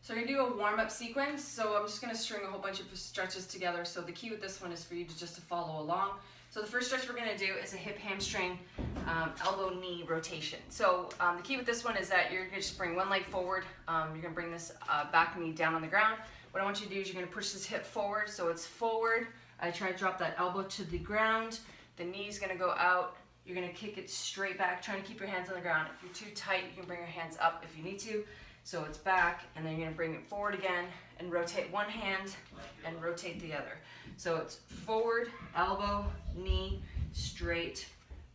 So we're gonna do a warm-up sequence. So I'm just gonna string a whole bunch of stretches together. So the key with this one is for you to just to follow along. So the first stretch we're gonna do is a hip hamstring elbow knee rotation. So the key with this one is that you're gonna just bring one leg forward. You're gonna bring this back knee down on the ground. What I want you to do is you're gonna push this hip forward. So it's forward. I try to drop that elbow to the ground. The knee's gonna go out. You're gonna kick it straight back, trying to keep your hands on the ground. If you're too tight, you can bring your hands up if you need to. So it's back, and then you're gonna bring it forward again, and rotate one hand, and rotate the other. So it's forward, elbow, knee, straight,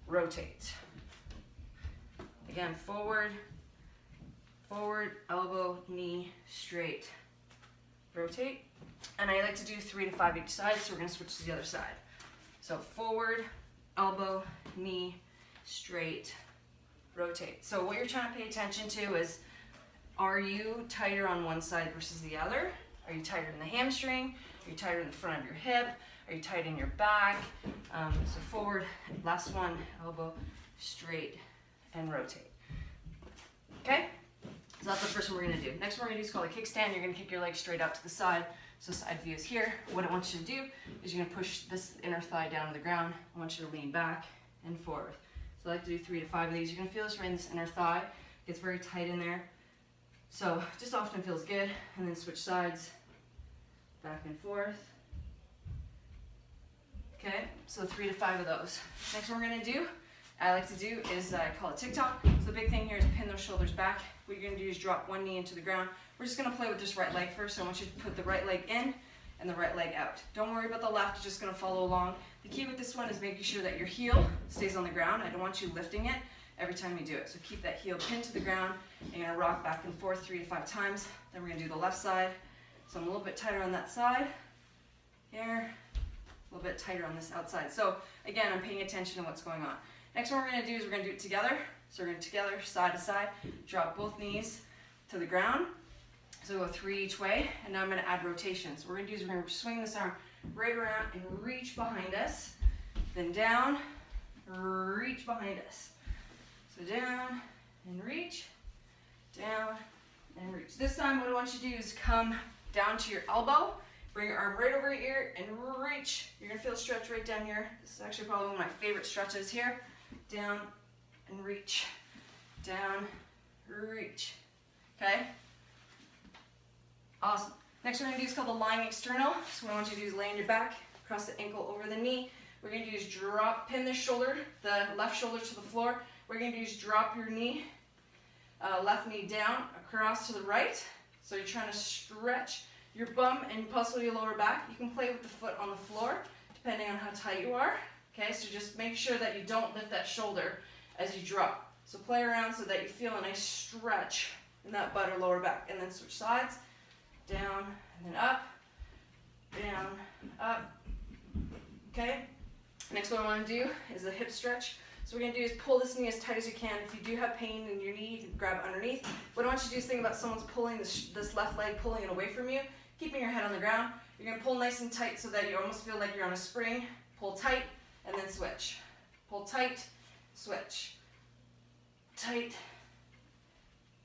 rotate. Again, forward, forward, elbow, knee, straight, rotate. And I like to do 3 to 5 each side, so we're gonna switch to the other side. So forward, elbow, knee, straight, rotate. So what you're trying to pay attention to is, are you tighter on one side versus the other? Are you tighter in the hamstring? Are you tighter in the front of your hip? Are you tight in your back? So forward, last one, elbow, straight, and rotate. Okay? So that's the first one we're gonna do. Next one we're gonna do is called a kickstand. You're gonna kick your leg straight up to the side. So side view is here. What I want you to do is you're gonna push this inner thigh down to the ground. I want you to lean back and forward. So I like to do 3 to 5 of these. You're gonna feel this right in this inner thigh. It gets very tight in there. So just often feels good. And then switch sides, back and forth. Okay, so 3 to 5 of those. Next one we're gonna do, I like to do is I call it tick-tock. So the big thing here is pin those shoulders back. What you're gonna do is drop one knee into the ground. We're just gonna play with this right leg first. So I want you to put the right leg in and the right leg out. Don't worry about the left, you're just gonna follow along. The key with this one is making sure that your heel stays on the ground. I don't want you lifting it every time you do it. So keep that heel pinned to the ground. You're gonna rock back and forth 3 to 5 times. Then we're gonna do the left side. So I'm a little bit tighter on that side. Here, a little bit tighter on this outside. So again, I'm paying attention to what's going on. Next one we're gonna do is we're gonna do it together. So we're gonna together, side to side, drop both knees to the ground. So go 3 each way, and now I'm gonna add rotations. What we're gonna do is we're gonna swing this arm right around and reach behind us, then down, reach behind us. So down and reach, down and reach. This time what I want you to do is come down to your elbow, bring your arm right over your ear and reach. You're gonna feel a stretch right down here. This is actually probably one of my favorite stretches here. Down and reach, down, reach, okay? Awesome. Next one we're gonna do is called the lying external. So what I want you to do is lay on your back, cross the ankle over the knee. We're gonna do is drop, pin the shoulder, the left shoulder to the floor. What we're gonna do is drop your knee, left knee down, across to the right. So you're trying to stretch your bum and possibly your lower back. You can play with the foot on the floor, depending on how tight you are. Okay, so just make sure that you don't lift that shoulder as you drop. So play around so that you feel a nice stretch in that butt or lower back. And then switch sides, down and then up, down, up. Okay, next one I want to do is a hip stretch. So what we're going to do is pull this knee as tight as you can. If you do have pain in your knee, you can grab underneath. What I want you to do is think about someone's pulling this left leg, pulling it away from you, keeping your head on the ground. You're going to pull nice and tight so that you almost feel like you're on a spring. Pull tight and then switch. Pull tight, switch. Tight.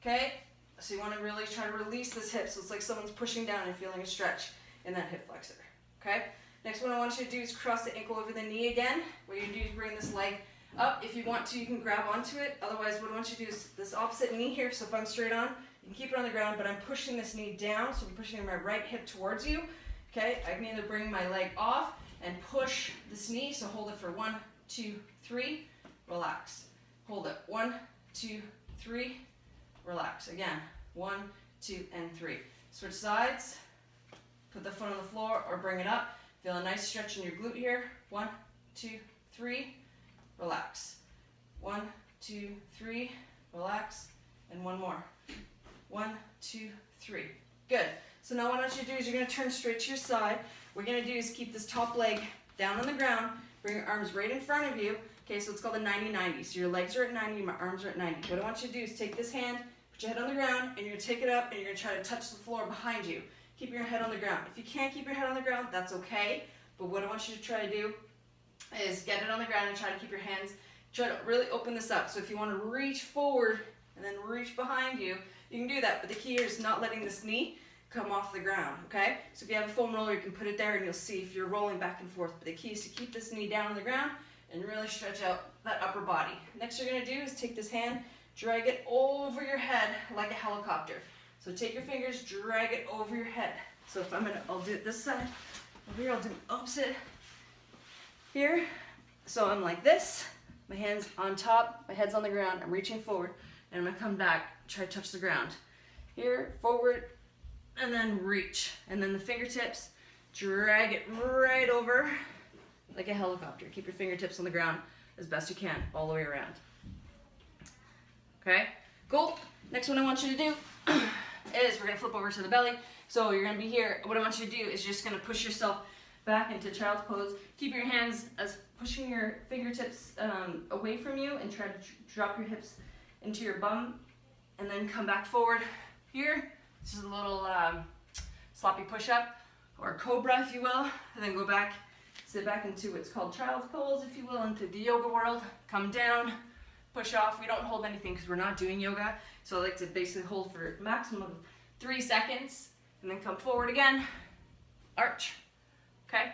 Okay? So you want to really try to release this hip so it's like someone's pushing down and feeling a stretch in that hip flexor. Okay? Next one I want you to do is cross the ankle over the knee again. What you're going to do is bring this leg up. If you want to, you can grab onto it. Otherwise, what I want you to do is this opposite knee here. So if I'm straight on, you can keep it on the ground, but I'm pushing this knee down. So I'm pushing my right hip towards you. Okay? I can either bring my leg off and push this knee. So hold it for 1, 2, 3. Relax. Hold it. 1, 2, 3. Relax. Again. 1, 2, and 3. Switch sides. Put the foot on the floor or bring it up. Feel a nice stretch in your glute here. 1, 2, 3. Relax. 1, 2, 3. Relax. And one more. 1, 2, 3. Good. So now what I want you to do is you're going to turn straight to your side. What we're going to do is keep this top leg down on the ground. Bring your arms right in front of you. Okay, so it's called a 90-90. So your legs are at 90, my arms are at 90. What I want you to do is take this hand, put your head on the ground, and you're going to take it up and you're going to try to touch the floor behind you. Keep your head on the ground. If you can't keep your head on the ground, that's okay. But what I want you to try to do is get it on the ground and try to keep your hands, try to really open this up. So if you want to reach forward and then reach behind you, you can do that, but the key here is not letting this knee come off the ground, okay? So if you have a foam roller, you can put it there and you'll see if you're rolling back and forth. But the key is to keep this knee down on the ground and really stretch out that upper body. Next you're gonna do is take this hand, drag it over your head like a helicopter. So take your fingers, drag it over your head. So if I'll do it this side, over here I'll do opposite here. So I'm like this, my hand's on top, my head's on the ground, I'm reaching forward, and I'm gonna come back, try to touch the ground. Here, forward, and then reach. And then the fingertips, drag it right over like a helicopter. Keep your fingertips on the ground as best you can, all the way around. Okay, cool. Next one I want you to do is we're gonna flip over to the belly. So you're gonna be here. What I want you to do is you're just gonna push yourself back into child's pose. Keep your hands as pushing your fingertips away from you, and try to drop your hips into your bum, and then come back forward here. This is a little sloppy push-up, or cobra if you will, and then go back, sit back into what's called child's pose if you will, into the yoga world. Come down, push off. We don't hold anything because we're not doing yoga, so I like to basically hold for a maximum of 3 seconds, and then come forward again, arch, okay?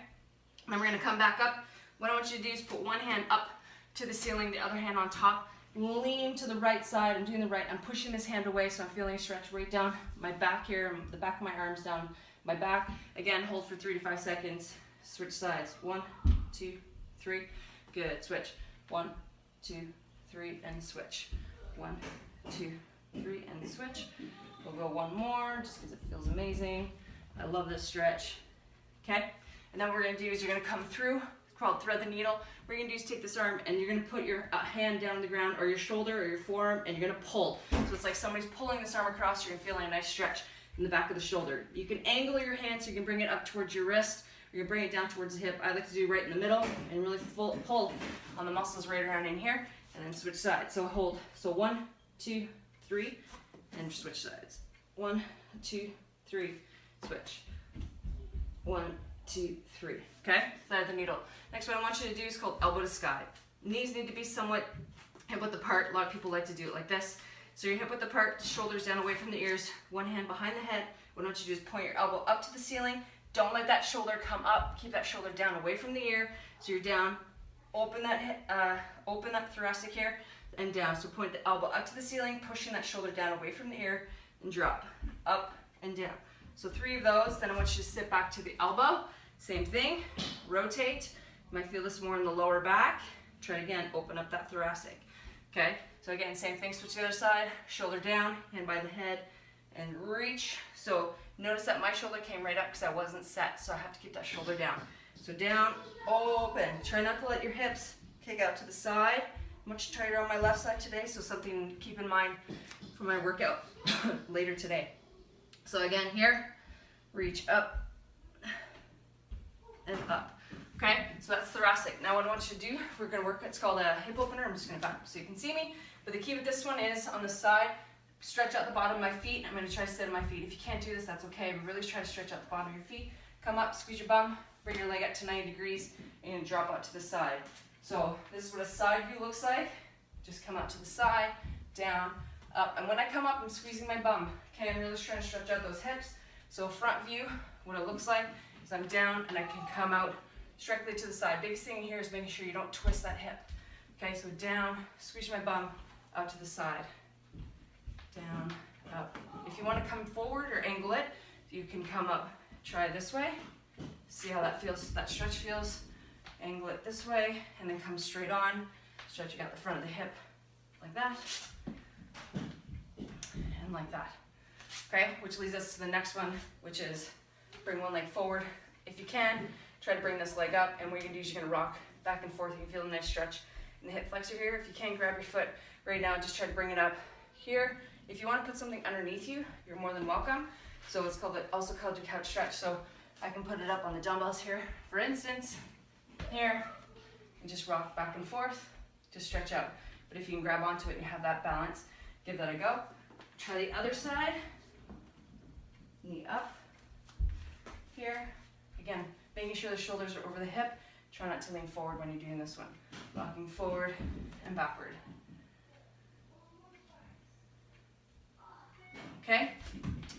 And then we're gonna come back up. What I want you to do is put one hand up to the ceiling, the other hand on top. Lean to the right side. I'm doing the right. I'm pushing this hand away, so I'm feeling a stretch right down my back here, the back of my arms down my back. Again, hold for 3 to 5 seconds. Switch sides. 1, 2, 3. Good. Switch. 1, 2, 3, and switch. 1, 2, 3, and switch. We'll go one more, just because it feels amazing. I love this stretch. Okay? And then what we're going to do is you're going to come through. Called thread the needle. What you're gonna do is take this arm and you're gonna put your hand down on the ground, or your shoulder or your forearm, and you're gonna pull. So it's like somebody's pulling this arm across. You're gonna feel a nice stretch in the back of the shoulder. You can angle your hand so you can bring it up towards your wrist, or you can bring it down towards the hip. I like to do right in the middle and really pull on the muscles right around in here, and then switch sides. So hold. So 1, 2, 3, and switch sides. 1, 2, 3, switch. 1, 2, 3. Okay? Thread the needle. Next one I want you to do is called elbow to sky. Knees need to be somewhat hip width apart. A lot of people like to do it like this. So your hip width apart, shoulders down away from the ears, one hand behind the head. What I want you to do is point your elbow up to the ceiling. Don't let that shoulder come up. Keep that shoulder down away from the ear. So you're down. Open that thoracic here and down. So point the elbow up to the ceiling, pushing that shoulder down away from the ear, and drop. Up and down. So 3 of those. Then I want you to sit back to the elbow. Same thing. Rotate. You might feel this more in the lower back. Try it again, open up that thoracic. Okay, so again, same thing, switch to the other side, shoulder down, hand by the head, and reach. So notice that my shoulder came right up because I wasn't set, so I have to keep that shoulder down. So down, open. Try not to let your hips kick out to the side. Much tighter on my left side today, so something to keep in mind for my workout later today. So again, here, reach up and up. Okay, so that's thoracic. Now what I want you to do, we're gonna work, it's called a hip opener. I'm just gonna back up so you can see me. But the key with this one is on the side, stretch out the bottom of my feet. I'm gonna try to sit on my feet. If you can't do this, that's okay, but really try to stretch out the bottom of your feet. Come up, squeeze your bum, bring your leg up to 90 degrees, and you're gonna drop out to the side. So this is what a side view looks like. Just come out to the side, down, up. And when I come up, I'm squeezing my bum. Okay, I'm really trying to stretch out those hips. So front view, what it looks like is I'm down and I can come out directly to the side. Biggest thing here is making sure you don't twist that hip. Okay, so down, squeeze my bum, out to the side. Down, up. If you want to come forward or angle it, you can come up, try it this way. See how that feels, that stretch feels. Angle it this way, and then come straight on. Stretching out the front of the hip, like that. And like that. Okay, which leads us to the next one, which is bring one leg forward. If you can, try to bring this leg up, and what you're gonna do is you're gonna rock back and forth. You can feel a nice stretch in the hip flexor here. If you can, grab your foot right now, just try to bring it up here. If you wanna put something underneath you, you're more than welcome. So it's also called your couch stretch. So I can put it up on the dumbbells here, for instance, here, and just rock back and forth, just stretch out. But if you can grab onto it and you have that balance, give that a go. Try the other side, knee up, here. Again, making sure the shoulders are over the hip. Try not to lean forward when you're doing this one. Rocking forward and backward. okay?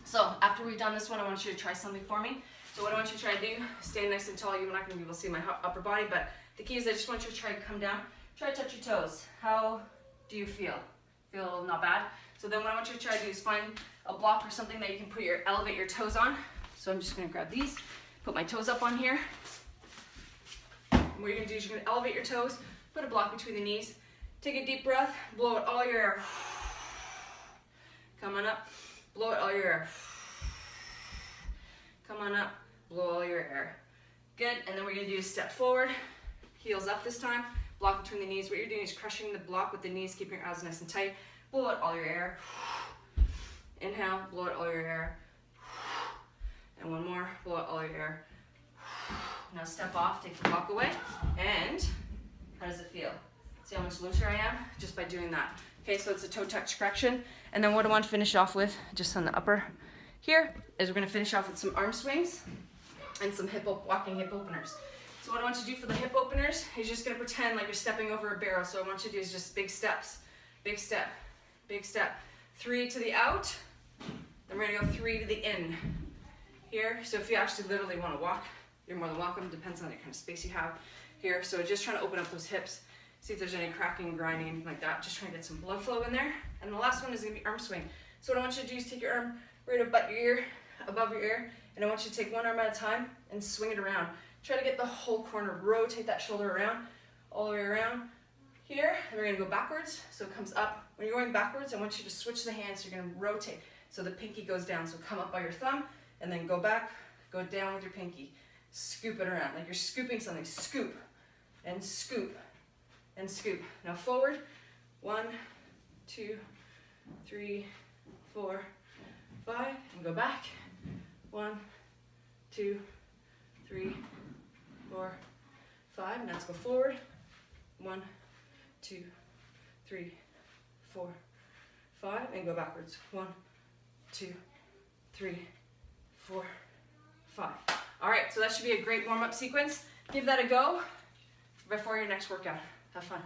So after we've done this one, I want you to try something for me. So what I want you to try to do, stay nice and tall. You're not gonna be able to see my upper body, but the key is I just want you to try to come down. Try to touch your toes. How do you feel? Feel not bad? So then what I want you to try to do is find a block or something that you can elevate your toes on. So I'm just gonna grab these, put my toes up on here. And what you're gonna do is you're gonna elevate your toes, put a block between the knees, take a deep breath, blow out all your air. Come on up, blow out all your air. Come on up, blow all your air. Good, and then we're gonna do a step forward, heels up this time, block between the knees. What you're doing is crushing the block with the knees, keeping your abs nice and tight. Blow out all your air. Inhale, blow out all your air. And one more, blow out all your air. Now step off, take the block away, and how does it feel? See how much looser I am just by doing that. Okay, so it's a toe touch correction. And then what I want to finish off with, just on the upper here, is we're gonna finish off with some arm swings and some walking hip openers. So what I want you to do for the hip openers is just gonna pretend like you're stepping over a barrel. So what I want you to do is just big steps, big step, big step. 3 to the out, then we're gonna go 3 to the in. Here, so if you actually literally wanna walk, you're more than welcome, depends on the kind of space you have here. So just trying to open up those hips, see if there's any cracking, grinding, anything like that. Just trying to get some blood flow in there. And the last one is gonna be arm swing. So what I want you to do is take your arm right above your ear, and I want you to take one arm at a time and swing it around. Try to get the whole corner, rotate that shoulder around, all the way around. Here, and we're gonna go backwards, so it comes up. When you're going backwards, I want you to switch the hands, so you're gonna rotate. So the pinky goes down, so come up by your thumb, and then go back, go down with your pinky. Scoop it around, like you're scooping something. Scoop, and scoop, and scoop. Now forward, 1, 2, 3, 4, 5, and go back. 1, 2, 3, 4, 5. Now let's go forward. 1, 2, 3, 4, 5, and go backwards. 1, 2, 3, 4, 5. All right, so that should be a great warm-up sequence. Give that a go before your next workout. Have fun.